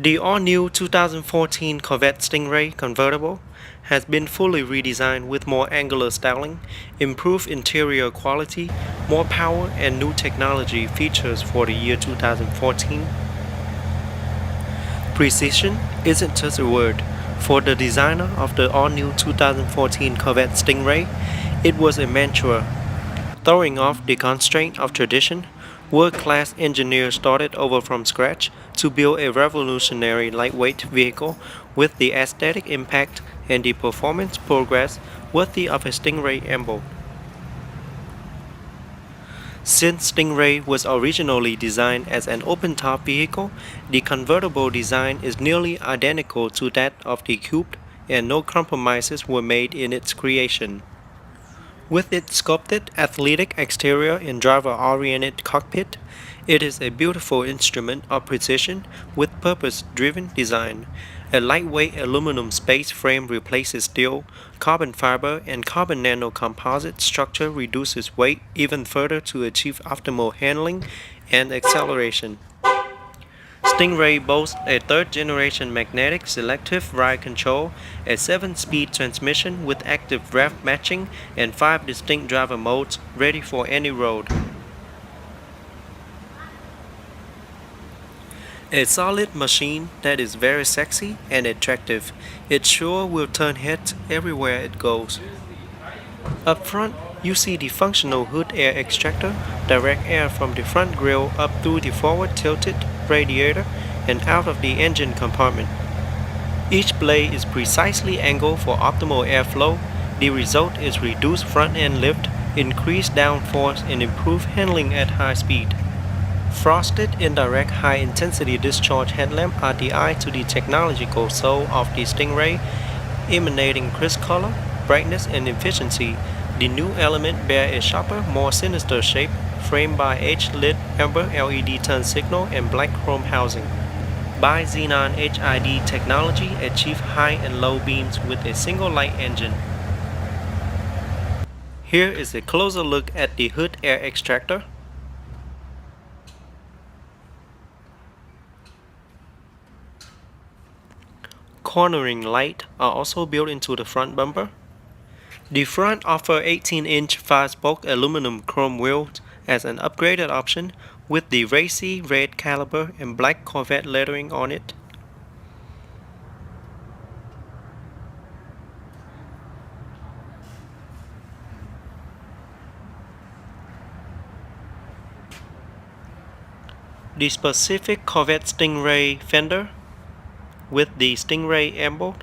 The all-new 2014 Corvette Stingray Convertible has been fully redesigned with more angular styling, improved interior quality, more power, and new technology features for the year 2014. Precision isn't just a word. For the designer of the all-new 2014 Corvette Stingray, it was a mantra. Throwing off the constraint of tradition, world-class engineers started over from scratch to build a revolutionary lightweight vehicle with the aesthetic impact and the performance progress worthy of a Stingray emblem. Since Stingray was originally designed as an open-top vehicle, the convertible design is nearly identical to that of the Coupe, and no compromises were made in its creation. With its sculpted, athletic exterior and driver-oriented cockpit, it is a beautiful instrument of precision with purpose-driven design. A lightweight aluminum space frame replaces steel, carbon fiber, and carbon nano composite structure reduces weight even further to achieve optimal handling and acceleration. Stingray boasts a third-generation magnetic selective ride control, a 7-speed transmission with active rev matching, and 5 distinct driver modes ready for any road. A solid machine that is very sexy and attractive. It sure will turn heads everywhere it goes. Up front, you see the functional hood air extractor, direct air from the front grille up through the forward tilted radiator and out of the engine compartment. Each blade is precisely angled for optimal airflow. The result is reduced front-end lift, increased downforce, and improved handling at high speed. Frosted indirect high-intensity discharge headlamp are the eye to the technological soul of the Stingray, emanating crisp color, brightness, and efficiency. The new element bear a sharper, more sinister shape, framed by H-lit amber LED turn signal and black chrome housing. Bi-xenon HID technology achieve high and low beams with a single light engine. Here is a closer look at the hood air extractor. Cornering light are also built into the front bumper. The front offers 18-inch 5-spoke aluminum chrome wheels as an upgraded option with the racy red caliper and black Corvette lettering on it. The specific Corvette Stingray fender with the Stingray emblem.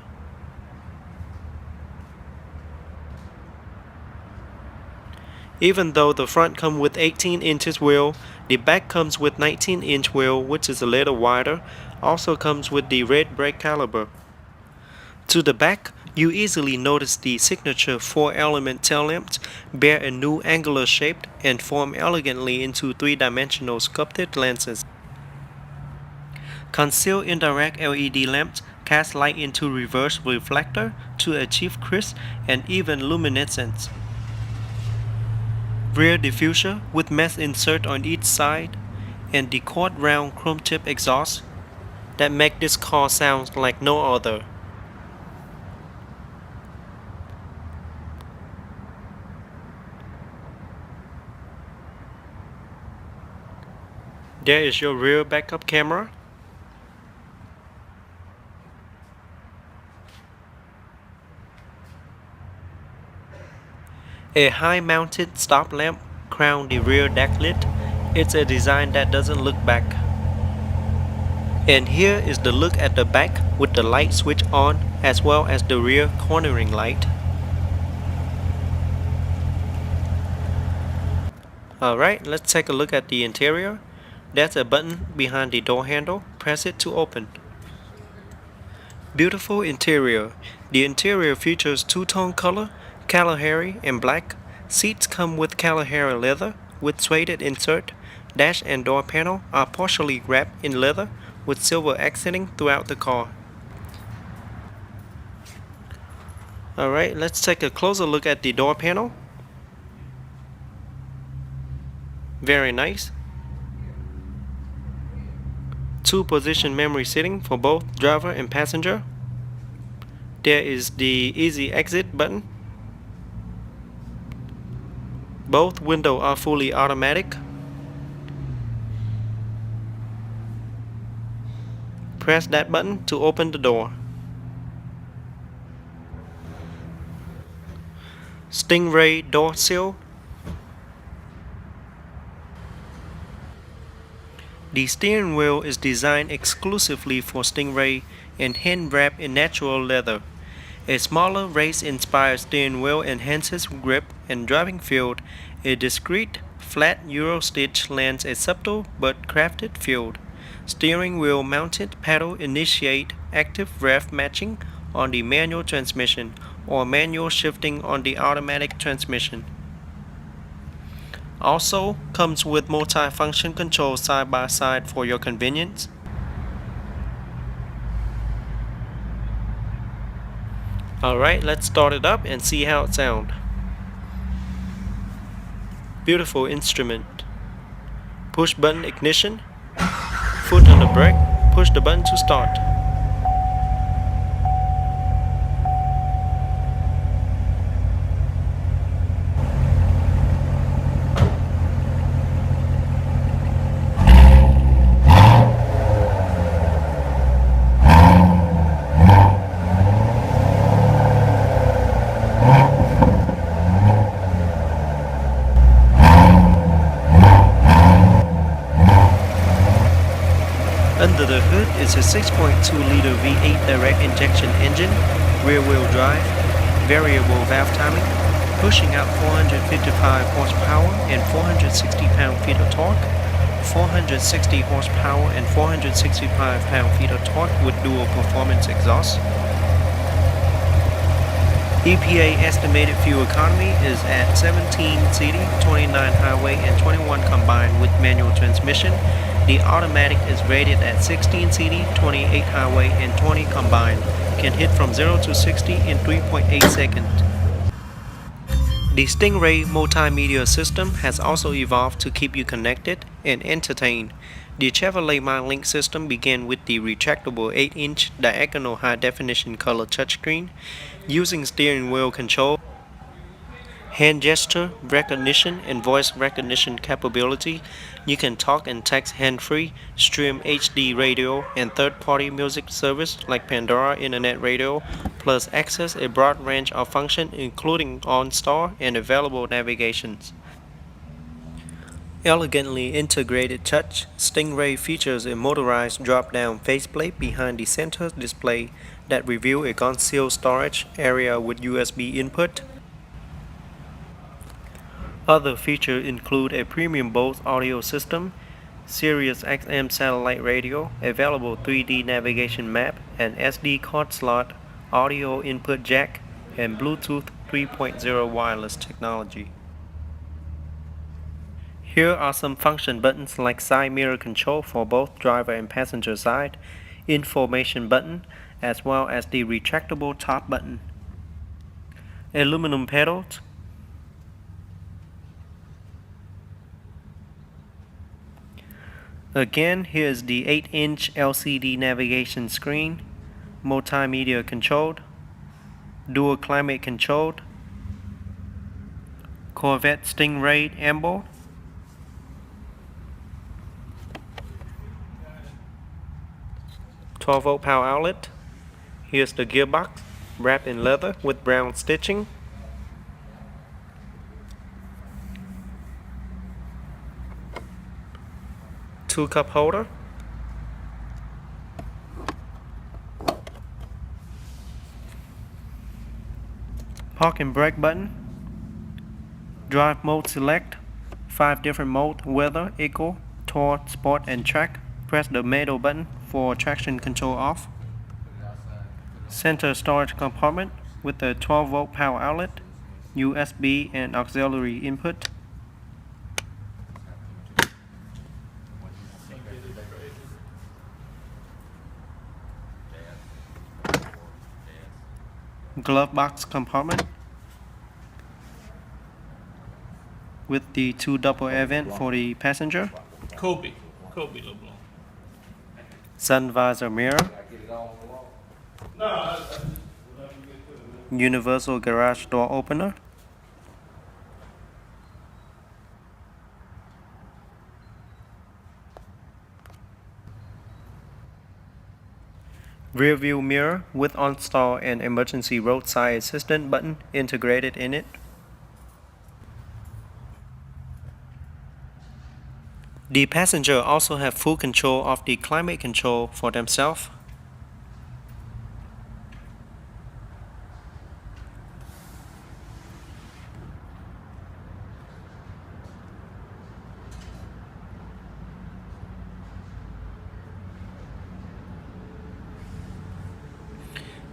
Even though the front comes with 18 inches wheel, the back comes with 19-inch wheel, which is a little wider. Also comes with the red brake caliper. To the back, you easily notice the signature 4-element tail lamps bear a new angular shape and form elegantly into 3-dimensional sculpted lenses. Concealed indirect LED lamps cast light into reverse reflector to achieve crisp and even luminescence. Rear diffuser with mesh insert on each side, and the quad round chrome tip exhaust that make this car sound like no other. There is your rear backup camera. A high-mounted stop lamp crowns the rear deck lid. It's a design that doesn't look back. And here is the look at the back with the light switch on as well as the rear cornering light. Alright, let's take a look at the interior. There's a button behind the door handle. Press it to open. Beautiful interior. The interior features two-tone color, Kalahari and black. Seats come with Kalahari leather with suede insert. Dash and door panel are partially wrapped in leather with silver accenting throughout the car. Alright, let's take a closer look at the door panel. Very nice. 2 position memory seating for both driver and passenger. There is the easy exit button. Both windows are fully automatic. Press that button to open the door. Stingray door seal. The steering wheel is designed exclusively for Stingray and hand wrapped in natural leather. A smaller race-inspired steering wheel enhances grip and driving feel. A discreet, flat Euro stitch lends a subtle but crafted feel. Steering wheel mounted paddle initiate active rev matching on the manual transmission or manual shifting on the automatic transmission. Also comes with multi-function control side by side for your convenience. Alright, let's start it up and see how it sounds. Beautiful instrument. Push button ignition. Foot on the brake. Push the button to start. Under the hood is a 6.2-liter V8 direct injection engine, rear-wheel drive, variable valve timing, pushing out 455 horsepower and 460 pound-feet of torque, 460 horsepower and 465 pound-feet of torque with dual performance exhaust. EPA estimated fuel economy is at 17 city, 29 highway, and 21 combined with manual transmission. The automatic is rated at 16 city, 28 highway, and 20 combined. Can hit from 0 to 60 in 3.8 seconds. The Stingray multimedia system has also evolved to keep you connected and entertained. The Chevrolet MyLink system began with the retractable 8-inch diagonal high-definition color touchscreen. Using steering wheel control, hand gesture recognition, and voice recognition capability, you can talk and text hand-free, stream HD radio and third-party music service like Pandora Internet Radio, plus access a broad range of functions including OnStar and available navigations. Elegantly integrated touch, Stingray features a motorized drop-down faceplate behind the center display that reveals a concealed storage area with USB input. Other features include a premium Bose audio system, Sirius XM satellite radio, available 3D navigation map, an SD card slot, audio input jack, and Bluetooth 3.0 wireless technology. Here are some function buttons like side mirror control for both driver and passenger side, information button, as well as the retractable top button. Aluminum pedals. Again, here is the 8-inch LCD navigation screen, multimedia controlled, dual climate controlled, Corvette Stingray emblem, 12-volt power outlet. Here's the gearbox, wrapped in leather with brown stitching. Two cup holder. Park and brake button. Drive mode select. 5 different modes: weather, eco, tour, sport, and track. Press the middle button for traction control off. Center storage compartment with a 12-volt power outlet, USB and auxiliary input. Glove box compartment with the 2 double air vent for the passenger. Kobe LeBlanc. sun visor mirror, universal garage door opener, rear view mirror with OnStall and emergency roadside assistant button integrated in it. The passenger also have full control of the climate control for themselves.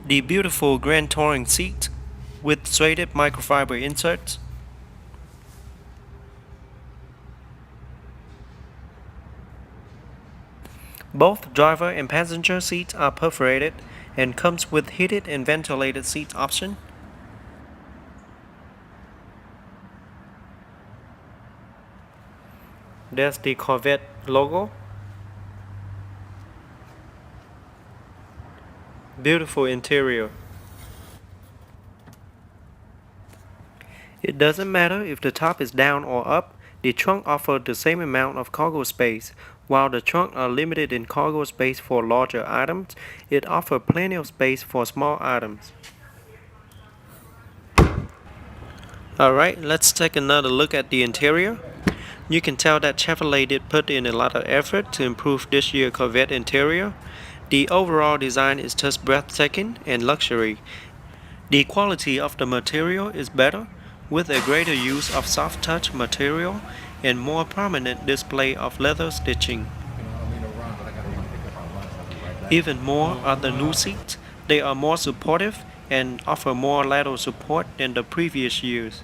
The beautiful Grand Touring seat with suede microfiber inserts. Both driver and passenger seats are perforated and comes with heated and ventilated seat option. There's the Corvette logo. Beautiful interior. It doesn't matter if the top is down or up, the trunk offers the same amount of cargo space. While the trunk are limited in cargo space for larger items, it offers plenty of space for small items. Alright, let's take another look at the interior. You can tell that Chevrolet did put in a lot of effort to improve this year's Corvette interior. The overall design is just breathtaking and luxury. The quality of the material is better, with a greater use of soft touch material and more prominent display of leather stitching. Even more are the new seats. They are more supportive and offer more lateral support than the previous years.